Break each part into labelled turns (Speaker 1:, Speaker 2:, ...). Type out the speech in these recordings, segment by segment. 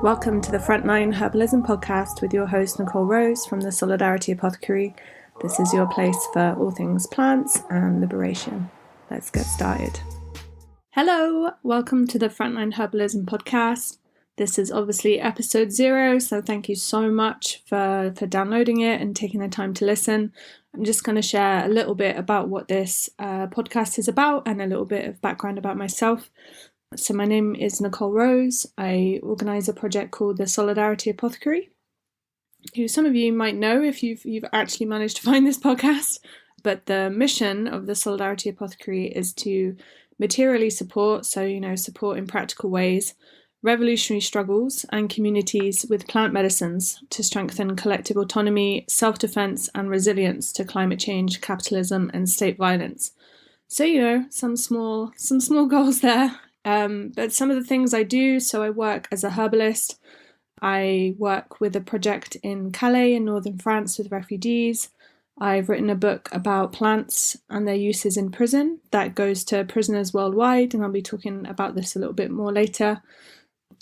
Speaker 1: Welcome to the Frontline Herbalism Podcast with your host Nicole from the Solidarity Apothecary. This is your place for all things plants and liberation. Let's get started. Hello, welcome to the Frontline Herbalism Podcast. This is obviously episode 0, so thank you so much for downloading it and taking the time to listen. I'm just going to share a little bit about what this podcast is about and a little bit of background about myself. So my name is Nicole Rose. I organise a project called the Solidarity Apothecary, who some of you might know if you've actually managed to find this podcast. But the mission of the Solidarity Apothecary is to materially support, support in practical ways, revolutionary struggles and communities with plant medicines to strengthen collective autonomy, self-defense and resilience to climate change, capitalism and state violence. So, some small goals there. But some of the things I do, so I work as a herbalist. I work with a project in Calais in northern France with refugees. I've written a book about plants and their uses in prison that goes to prisoners worldwide, and I'll be talking about this a little bit more later.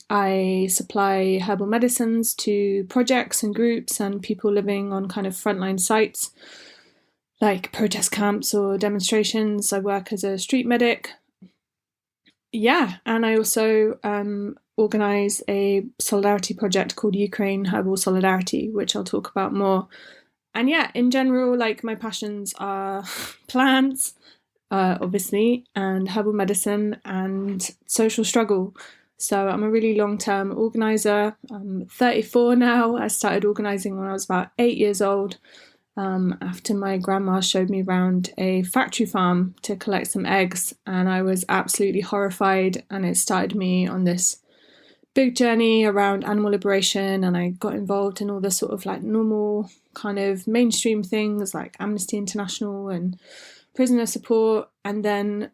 Speaker 1: I supply herbal medicines to projects and groups and people living on kind of frontline sites like protest camps or demonstrations. I work as a street medic. Yeah, and I also organise a solidarity project called Ukraine Herbal Solidarity, which I'll talk about more. And yeah, in general, my passions are plants, obviously, and herbal medicine and social struggle. So I'm a really long-term organiser. I'm 34 now. I started organising when I was about 8 years old. After my grandma showed me around a factory farm to collect some eggs, and I was absolutely horrified, and it started me on this big journey around animal liberation, and I got involved in all the sort of normal kind of mainstream things like Amnesty International and prisoner support. And then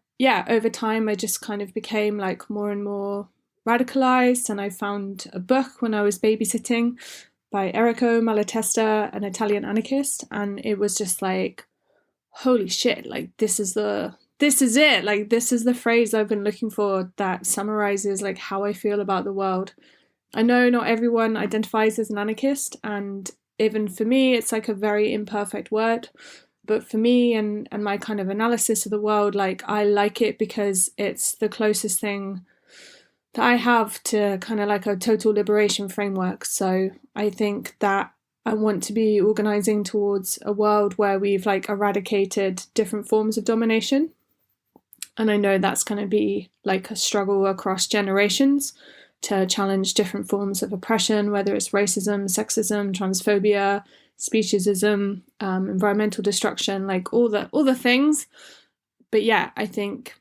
Speaker 1: over time I just kind of became more and more radicalized, and I found a book when I was babysitting by Enrico Malatesta, an Italian anarchist, and it was just holy shit, this is it, this is the phrase I've been looking for that summarizes how I feel about the world. I know not everyone identifies as an anarchist, and even for me it's a very imperfect word, but for me and my kind of analysis of the world, I like it because it's the closest thing that I have to kind of a total liberation framework. So I think that I want to be organising towards a world where we've eradicated different forms of domination. And I know that's going to be a struggle across generations to challenge different forms of oppression, whether it's racism, sexism, transphobia, speciesism, environmental destruction, all the things. But yeah, I think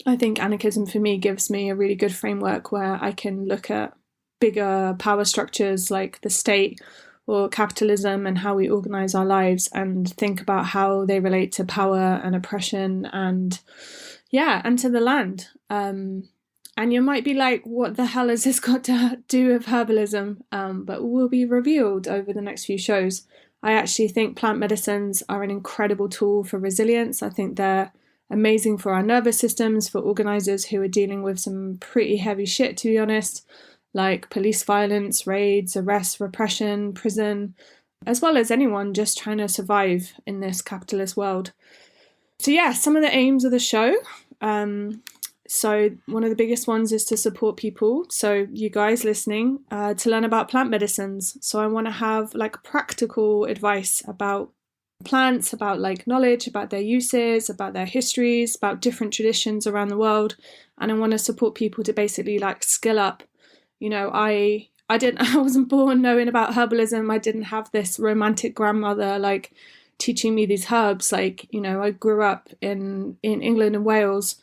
Speaker 1: anarchism for me gives me a really good framework where I can look at bigger power structures like the state or capitalism and how we organise our lives and think about how they relate to power and oppression and to the land. And you might be what the hell has this got to do with herbalism? But will be revealed over the next few shows. I actually think plant medicines are an incredible tool for resilience. I think they're amazing for our nervous systems, for organisers who are dealing with some pretty heavy shit, to be honest, like police violence, raids, arrests, repression, prison, as well as anyone just trying to survive in this capitalist world. So yeah, some of the aims of the show. So one of the biggest ones is to support people, so you guys listening, to learn about plant medicines. So I want to have practical advice about plants, about knowledge, about their uses, about their histories, about different traditions around the world. And I want to support people to basically skill up. I wasn't born knowing about herbalism. I didn't have this romantic grandmother teaching me these herbs. I grew up in England and Wales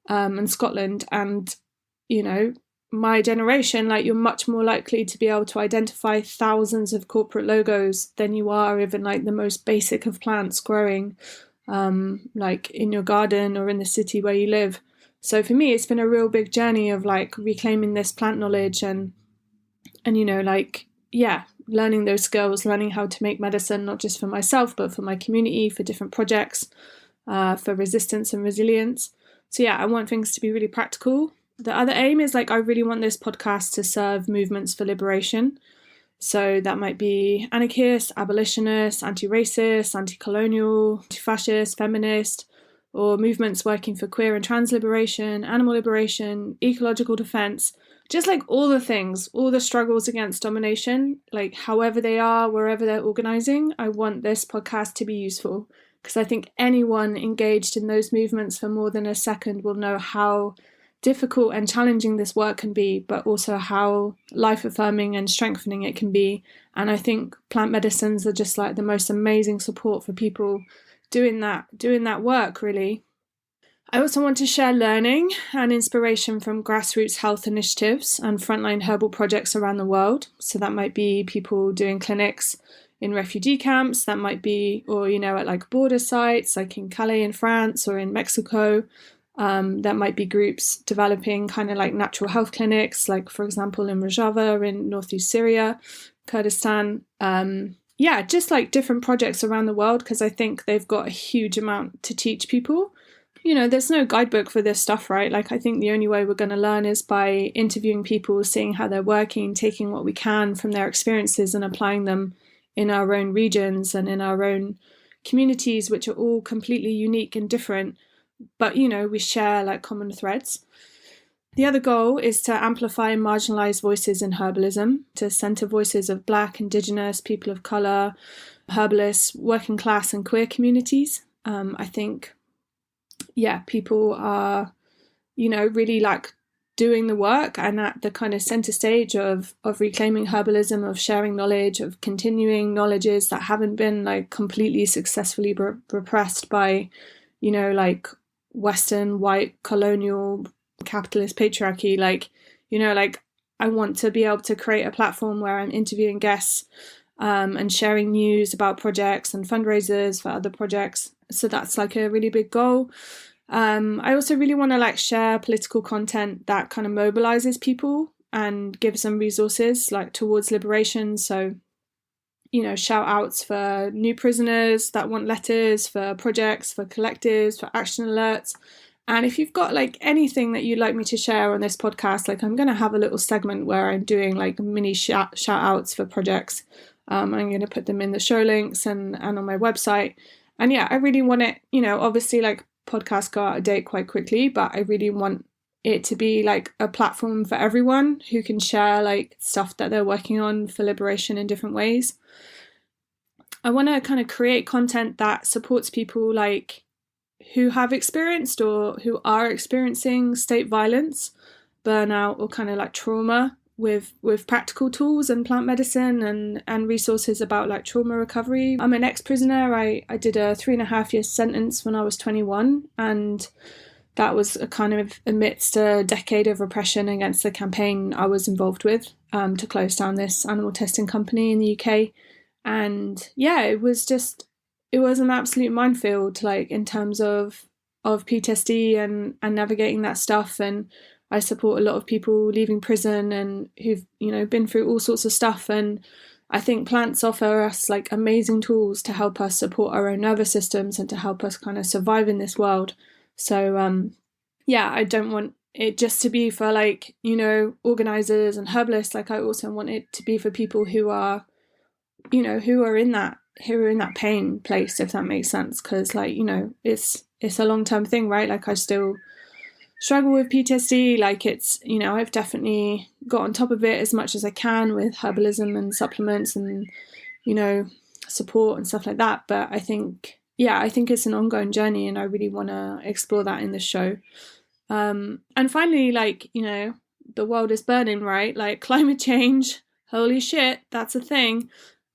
Speaker 1: and Scotland, and my generation, you're much more likely to be able to identify thousands of corporate logos than you are even the most basic of plants growing in your garden or in the city where you live. So for me, it's been a real big journey of reclaiming this plant knowledge and learning those skills, learning how to make medicine, not just for myself, but for my community, for different projects, for resistance and resilience. So yeah, I want things to be really practical. The other aim is like, I really want this podcast to serve movements for liberation. So that might be anarchist, abolitionist, anti-racist, anti-colonial, anti-fascist, feminist, or movements working for queer and trans liberation, animal liberation, ecological defense, just like all the things, all the struggles against domination, like however they are, wherever they're organizing. I want this podcast to be useful, because I think anyone engaged in those movements for more than a second will know how difficult and challenging this work can be, but also how life-affirming and strengthening it can be. And I think plant medicines are just like the most amazing support for people doing that work, really. I also want to share learning and inspiration from grassroots health initiatives and frontline herbal projects around the world. So that might be people doing clinics in refugee camps, that might be, or, at like border sites, like in Calais in France or in Mexico. That might be groups developing kind of like natural health clinics, like for example in Rojava in northeast Syria, Kurdistan. Just like different projects around the world, because I think they've got a huge amount to teach people. There's no guidebook for this stuff, right? Like, I think the only way we're going to learn is by interviewing people, seeing how they're working, taking what we can from their experiences and applying them in our own regions and in our own communities, which are all completely unique and different. But, we share like common threads. The other goal is to amplify marginalized voices in herbalism, to center voices of Black, Indigenous, people of color, herbalists, working class and queer communities. I think, people are, really like doing the work and at the kind of center stage of reclaiming herbalism, of sharing knowledge, of continuing knowledges that haven't been like completely successfully repressed by, like Western white colonial capitalist patriarchy. Like, I want to be able to create a platform where I'm interviewing guests and sharing news about projects and fundraisers for other projects. So that's like a really big goal. I also really want to like share political content that kind of mobilizes people and gives them resources like towards liberation. So, shout outs for new prisoners that want letters, for projects, for collectives, for action alerts. And if you've got like anything that you'd like me to share on this podcast, like I'm going to have a little segment where I'm doing like mini shout outs for projects. I'm going to put them in the show links and on my website. And I really want it, obviously like podcasts go out of date quite quickly, but I really want it to be like a platform for everyone who can share like stuff that they're working on for liberation in different ways. I want to kind of create content that supports people like who have experienced or who are experiencing state violence, burnout, or kind of like trauma with practical tools and plant medicine and resources about like trauma recovery. I'm an ex-prisoner. I did a 3.5-year sentence when I was 21, and that was a kind of amidst a decade of repression against the campaign I was involved with to close down this animal testing company in the UK. And it was an absolute minefield, like in terms of PTSD and navigating that stuff. And I support a lot of people leaving prison and who've, been through all sorts of stuff. And I think plants offer us like amazing tools to help us support our own nervous systems and to help us kind of survive in this world. So, I don't want it just to be for like, organizers and herbalists. Like I also want it to be for people who are, who are in that pain place, if that makes sense. Because like, it's a long-term thing, right? Like I still struggle with PTSD. Like it's, I've definitely got on top of it as much as I can with herbalism and supplements and, support and stuff like that. But I think it's an ongoing journey, and I really want to explore that in this show. And finally, like, the world is burning, right? Like climate change, holy shit, that's a thing.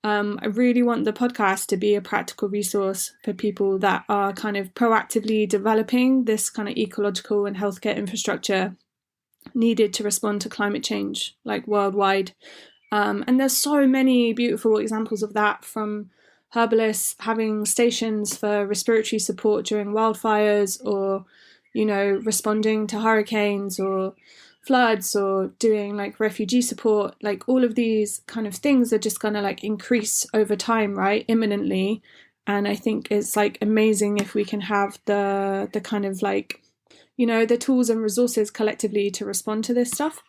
Speaker 1: I really want the podcast to be a practical resource for people that are kind of proactively developing this kind of ecological and healthcare infrastructure needed to respond to climate change, like worldwide. And there's so many beautiful examples of that, from herbalists having stations for respiratory support during wildfires, or, responding to hurricanes or floods, or doing like refugee support. Like all of these kind of things are just going to like increase over time, right? Imminently. And I think it's like amazing if we can have the kind of like the tools and resources collectively to respond to this stuff.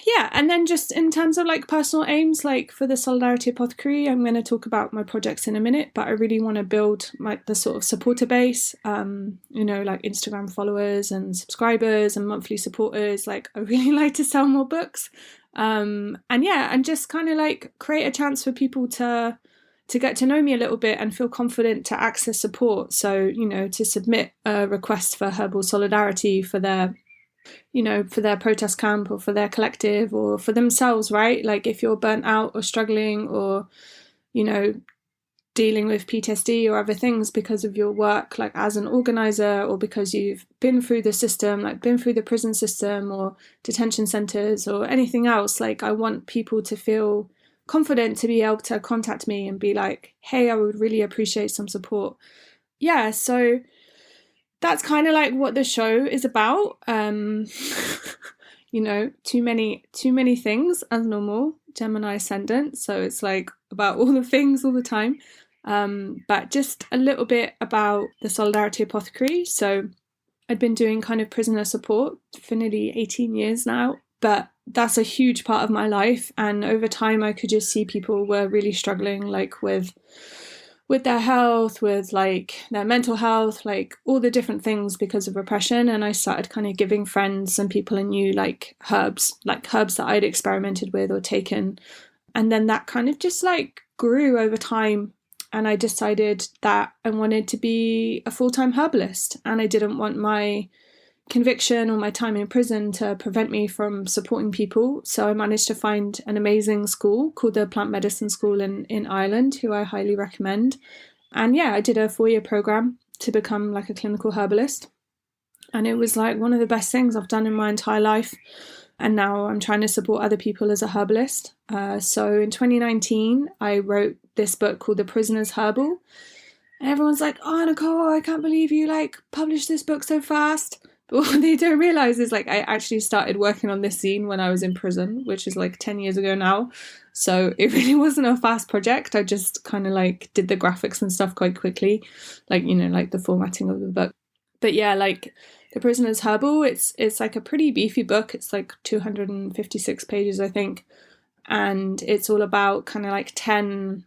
Speaker 1: Yeah, and then just in terms of like personal aims, like for the Solidarity Apothecary, I'm going to talk about my projects in a minute, but I really want to build the sort of supporter base, like Instagram followers and subscribers and monthly supporters. Like I really like to sell more books, and just kind of like create a chance for people to get to know me a little bit and feel confident to access support. So, to submit a request for Herbal Solidarity for their protest camp or for their collective or for themselves, right? Like if you're burnt out or struggling or, dealing with PTSD or other things because of your work, like as an organizer, or because you've been through the system, like been through the prison system or detention centers or anything else, like I want people to feel confident to be able to contact me and be like, hey, I would really appreciate some support. Yeah, so that's kind of like what the show is about. Too many things as normal, Gemini ascendant. So it's like about all the things all the time. But just a little bit about the Solidarity Apothecary. So I'd been doing kind of prisoner support for nearly 18 years now, but that's a huge part of my life. And over time, I could just see people were really struggling, like with their health, with like their mental health, like all the different things because of repression. And I started kind of giving friends and people I knew like herbs that I'd experimented with or taken. And then that kind of just like grew over time. And I decided that I wanted to be a full-time herbalist, and I didn't want my conviction or my time in prison to prevent me from supporting people. So I managed to find an amazing school called the Plant Medicine School in Ireland, who I highly recommend. And yeah, I did a 4-year program to become like a clinical herbalist. And it was like one of the best things I've done in my entire life. And now I'm trying to support other people as a herbalist. So in 2019, I wrote this book called The Prisoner's Herbal. And everyone's like, oh, Nicole, I can't believe you like published this book so fast. But what they don't realize is like I actually started working on this scene when I was in prison, which is like 10 years ago now. So it really wasn't a fast project. I just kind of like did the graphics and stuff quite quickly, like, like the formatting of the book. But yeah, like The Prisoner's Herbal, it's like a pretty beefy book. It's like 256 pages, I think. And it's all about kind of like 10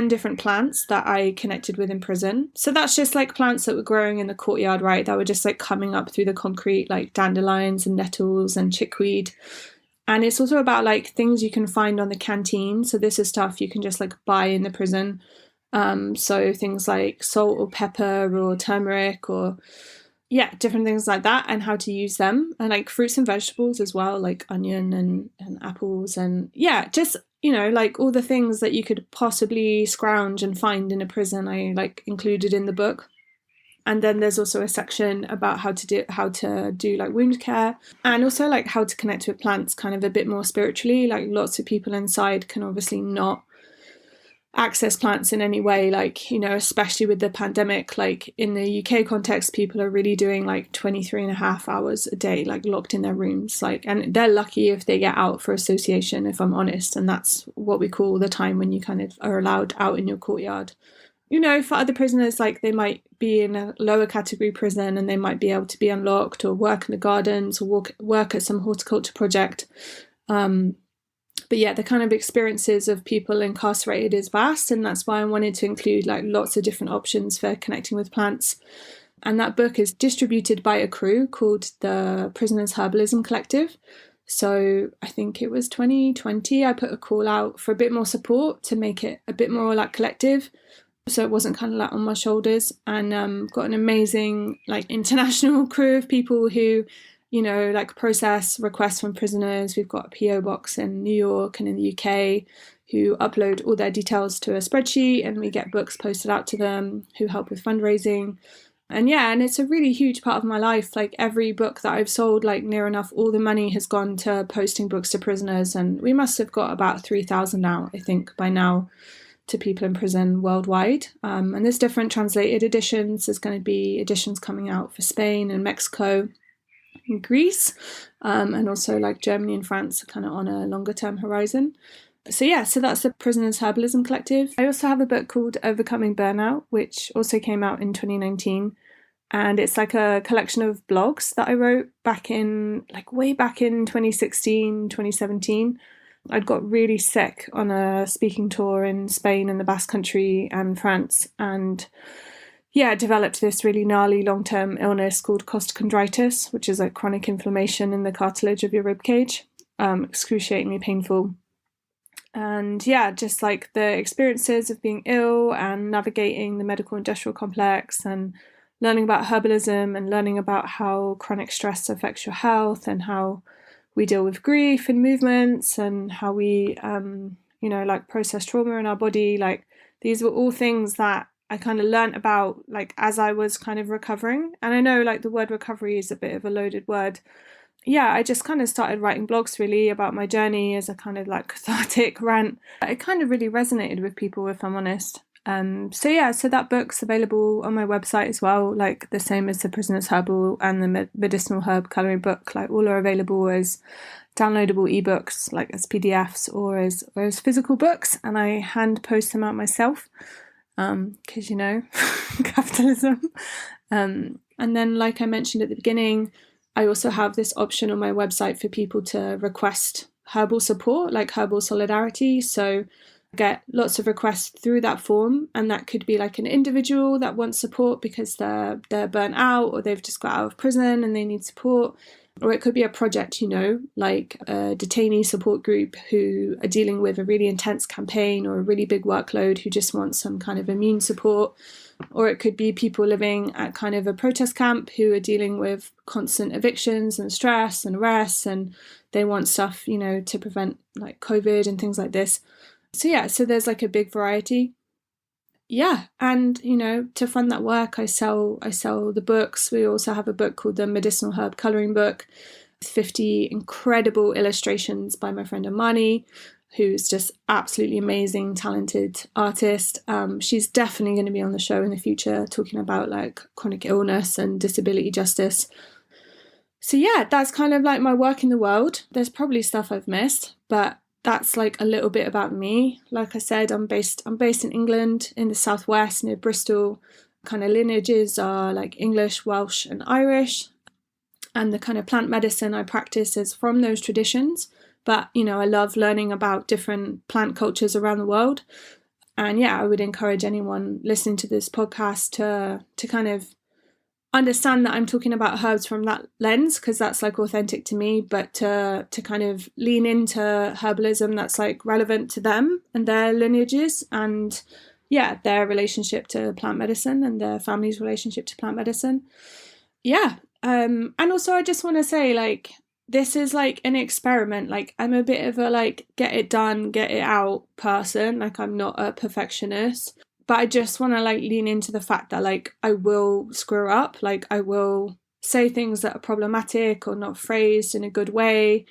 Speaker 1: different plants that I connected with in prison. So that's just like plants that were growing in the courtyard, right? That were just like coming up through the concrete, like dandelions and nettles and chickweed. And it's also about like things you can find on the canteen. So this is stuff you can just like buy in the prison. So things like salt or pepper or turmeric or different things like that, and how to use them, and like fruits and vegetables as well, like onion and apples, and just like all the things that you could possibly scrounge and find in a prison, I like included in the book. And then there's also a section about how to do like wound care, and also like how to connect with plants kind of a bit more spiritually. Like lots of people inside can obviously not access plants in any way, like, especially with the pandemic. Like in the UK context, people are really doing like 23.5 hours a day, like locked in their rooms, like, and they're lucky if they get out for association, if I'm honest. And that's what we call the time when you kind of are allowed out in your courtyard. For other prisoners, like they might be in a lower category prison and they might be able to be unlocked or work in the gardens or work at some horticulture project. But yeah, the kind of experiences of people incarcerated is vast, and that's why I wanted to include like lots of different options for connecting with plants. And that book is distributed by a crew called the Prisoners Herbalism Collective. So I think it was 2020, I put a call out for a bit more support to make it a bit more like collective, so it wasn't kind of like on my shoulders. And got an amazing like international crew of people who like process requests from prisoners. We've got a PO box in New York and in the UK who upload all their details to a spreadsheet, and we get books posted out to them, who help with fundraising. And it's a really huge part of my life. Like every book that I've sold, like near enough all the money has gone to posting books to prisoners. And we must have got about 3,000 now, I think, by now, to people in prison worldwide. And there's different translated editions. There's going to be editions coming out for Spain and Mexico, in Greece, and also like Germany and France are kind of on a longer term horizon. So that's the Prisoners Herbalism Collective. I also have a book called Overcoming Burnout, which also came out in 2019. And it's like a collection of blogs that I wrote way back in 2016, 2017. I'd got really sick on a speaking tour in Spain and the Basque Country and France, and developed this really gnarly long-term illness called costochondritis, which is like chronic inflammation in the cartilage of your rib cage, excruciatingly painful. And just like the experiences of being ill and navigating the medical industrial complex and learning about herbalism and learning about how chronic stress affects your health and how we deal with grief and movements and how we, process trauma in our body. Like, these were all things that I kind of learned about, like, as I was kind of recovering. And I know, like, the word recovery is a bit of a loaded word. I just kind of started writing blogs really about my journey as a kind of like cathartic rant. It kind of really resonated with people, if I'm honest. So that book's available on my website as well, like the same as the Prisoner's Herbal and the Medicinal Herb Colouring Book. Like, all are available as downloadable ebooks, like as PDFs or as physical books, and I hand post them out myself, because capitalism. And then, like I mentioned at the beginning, I also have this option on my website for people to request herbal support, like Herbal Solidarity. So I get lots of requests through that form, and that could be like an individual that wants support because they're burnt out or they've just got out of prison and they need support. Or it could be a project, like a detainee support group who are dealing with a really intense campaign or a really big workload who just want some kind of immune support. Or it could be people living at kind of a protest camp who are dealing with constant evictions and stress and arrests, and they want stuff, to prevent like COVID and things like this. So there's like a big variety. And to fund that work, I sell the books. We also have a book called the Medicinal Herb Colouring Book, 50 incredible illustrations by my friend Amani, who's just absolutely amazing, talented artist. She's definitely going to be on the show in the future talking about like chronic illness and disability justice. So that's kind of like my work in the world. There's probably stuff I've missed, but that's like a little bit about me. Like I said, I'm based in England, in the southwest near Bristol. Kind of lineages are like English, Welsh and Irish. And the kind of plant medicine I practice is from those traditions. But, I love learning about different plant cultures around the world. And I would encourage anyone listening to this podcast to kind of understand that I'm talking about herbs from that lens, because that's like authentic to me, but to kind of lean into herbalism that's like relevant to them and their lineages and their relationship to plant medicine and their family's relationship to plant medicine. And also I just want to say, like, this is like an experiment. Like, I'm a bit of a like get it done, get it out person. Like, I'm not a perfectionist. But I just want to like lean into the fact that like I will screw up, like I will say things that are problematic or not phrased in a good way.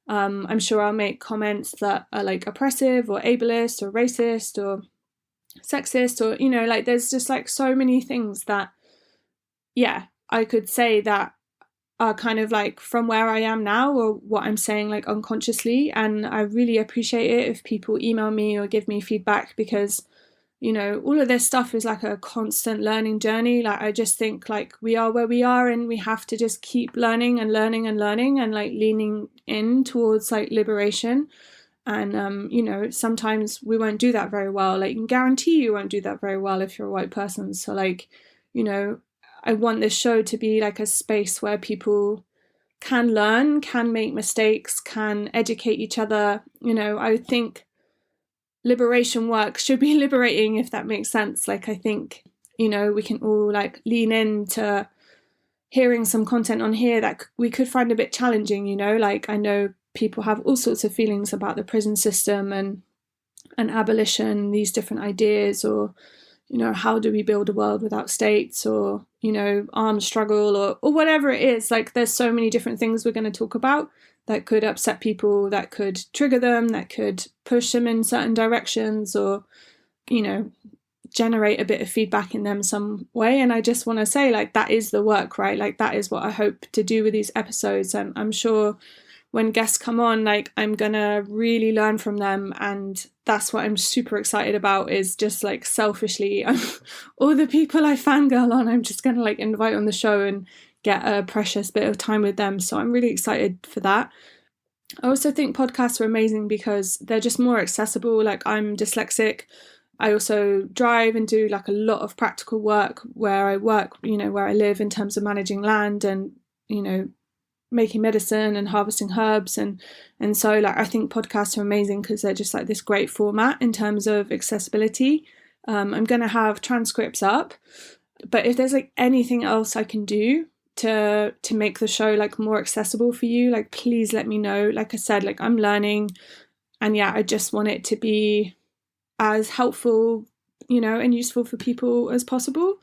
Speaker 1: I'm sure I'll make comments that are like oppressive or ableist or racist or sexist or, like there's just like so many things that, I could say that are kind of like from where I am now or what I'm saying like unconsciously. And I really appreciate it if people email me or give me feedback, because all of this stuff is like a constant learning journey. Like, I just think like we are where we are and we have to just keep learning and learning and learning and like leaning in towards like liberation. And, sometimes we won't do that very well. Like, you can guarantee you won't do that very well if you're a white person. So like, I want this show to be like a space where people can learn, can make mistakes, can educate each other. I think liberation work should be liberating, if that makes sense. Like, I think, we can all like lean into hearing some content on here that we could find a bit challenging, like I know people have all sorts of feelings about the prison system and abolition, these different ideas, or, how do we build a world without states, or, armed struggle, or whatever it is. Like, there's so many different things we're going to talk about that could upset people, that could trigger them, that could push them in certain directions, or, generate a bit of feedback in them some way. And I just want to say, like, that is the work, right? Like, that is what I hope to do with these episodes. And I'm sure when guests come on, like I'm gonna really learn from them, and that's what I'm super excited about, is just like selfishly all the people I fangirl on, I'm just gonna like invite on the show and get a precious bit of time with them. So I'm really excited for that. I also think podcasts are amazing because they're just more accessible. Like I'm dyslexic. I also drive and do like a lot of practical work where I work, where I live, in terms of managing land and, making medicine and harvesting herbs. And so like I think podcasts are amazing because they're just like this great format in terms of accessibility. I'm going to have transcripts up, but if there's like anything else I can do to make the show like more accessible for you, like please let me know. Like I said, like I'm learning, and yeah, I just want it to be as helpful, and useful for people as possible.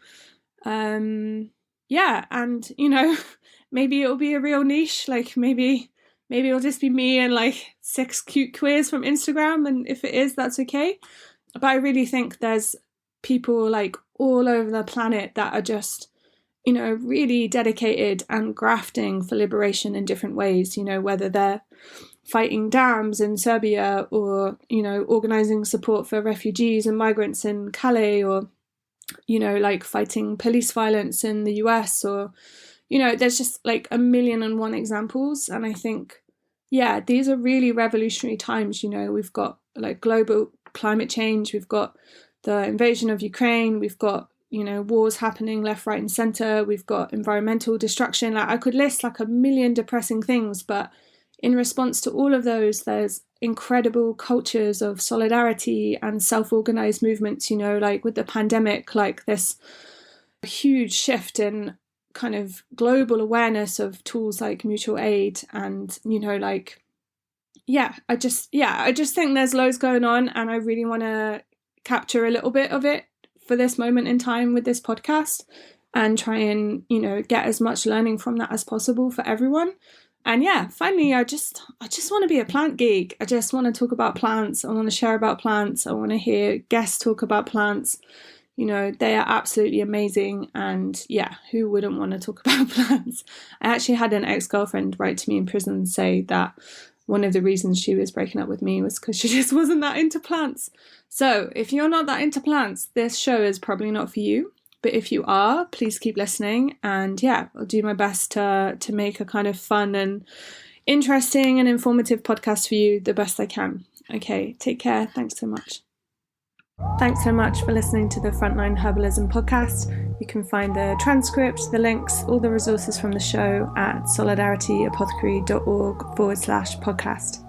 Speaker 1: And maybe it'll be a real niche, like maybe it'll just be me and like 6 cute queers from Instagram, and if it is, that's okay. But I really think there's people like all over the planet that are just really dedicated and grafting for liberation in different ways, whether they're fighting dams in Serbia or, organising support for refugees and migrants in Calais, or, like fighting police violence in the US, or, there's just like 1,000,001 examples. And I think, yeah, these are really revolutionary times. We've got like global climate change, we've got the invasion of Ukraine, we've got wars happening left, right and centre. We've got environmental destruction. Like I could list like 1,000,000 depressing things, but in response to all of those, there's incredible cultures of solidarity and self-organised movements, like with the pandemic, like this huge shift in kind of global awareness of tools like mutual aid. And, I just think there's loads going on, and I really want to capture a little bit of it for this moment in time with this podcast, and try and, get as much learning from that as possible for everyone. And yeah, finally, I just want to be a plant geek. I just want to talk about plants. I want to share about plants. I want to hear guests talk about plants. They are absolutely amazing. And yeah, who wouldn't want to talk about plants? I actually had an ex-girlfriend write to me in prison and say that one of the reasons she was breaking up with me was because she just wasn't that into plants. So if you're not that into plants, this show is probably not for you. But if you are, please keep listening. And yeah, I'll do my best to make a kind of fun and interesting and informative podcast for you the best I can. Okay, take care. Thanks so much. Thanks so much for listening to the Frontline Herbalism Podcast. You can find the transcript, the links, all the resources from the show at solidarityApothecary.org/podcast.